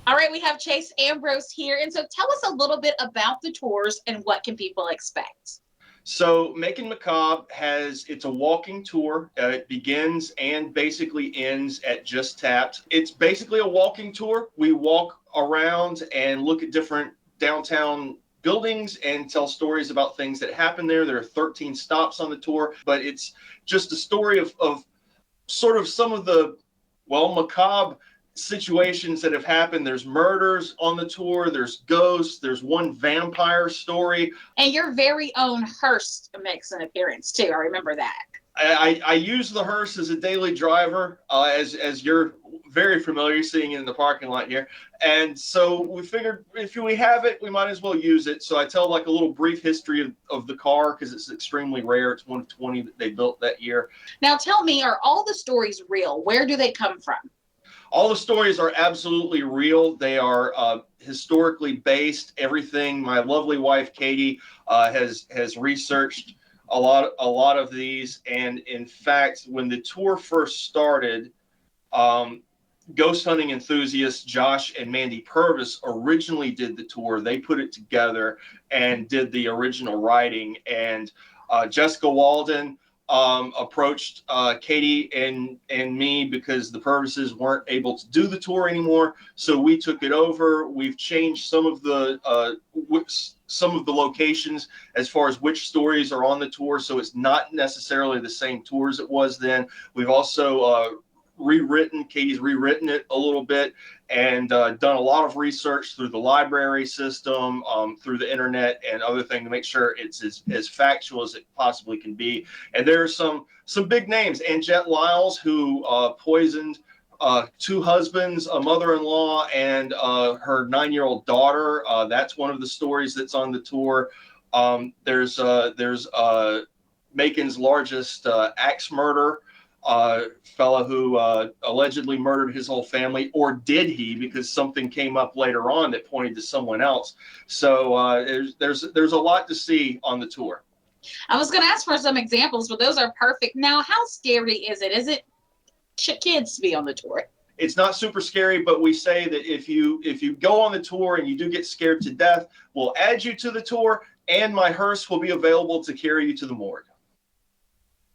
All right, we have Chase Ambrose here. And so tell us a little bit about the tours and what can people expect? So Macon Macabre it's a walking tour. It begins and basically ends at Just Tapped. It's basically a walking tour. We walk around and look at different downtown buildings and tell stories about things that happen there. There are 13 stops on the tour, but it's just a story of sort of some of the, well, macabre situations that have happened. There's murders on the tour, there's ghosts, there's one vampire story. And your very own hearse makes an appearance too. I remember that. I use the hearse as a daily driver, as you're very familiar seeing it in the parking lot here. And so we figured if we have it, we might as well use it. So I tell like a little brief history of the car because it's extremely rare. It's one of 20 that they built that year. Now tell me, are all the stories real? Where do they come from? All the stories are absolutely real. They are historically based. Everything. My lovely wife Katie has researched a lot of these, and in fact, when the tour first started, um, ghost hunting enthusiasts Josh and Mandy Purvis originally did the tour. They put it together and did the original writing, and Jessica Walden approached Katie and me because the Purvises weren't able to do the tour anymore. So we took it over. We've changed some of the locations as far as which stories are on the tour. So it's not necessarily the same tour as it was then. We've also Katie's rewritten it a little bit and done a lot of research through the library system, through the internet and other things to make sure it's as factual as it possibly can be. And there are some big names. Anjette Lyles, who poisoned two husbands, a mother-in-law, and her 9-year-old daughter. That's one of the stories that's on the tour. There's Macon's largest axe murder, fella who allegedly murdered his whole family, or did he? Because something came up later on that pointed to someone else. So there's a lot to see on the tour. I was going to ask for some examples, but those are perfect. Now, how scary is it? Is it should kids be on the tour? It's not super scary, but we say that if you go on the tour and you do get scared to death, we'll add you to the tour, and my hearse will be available to carry you to the morgue.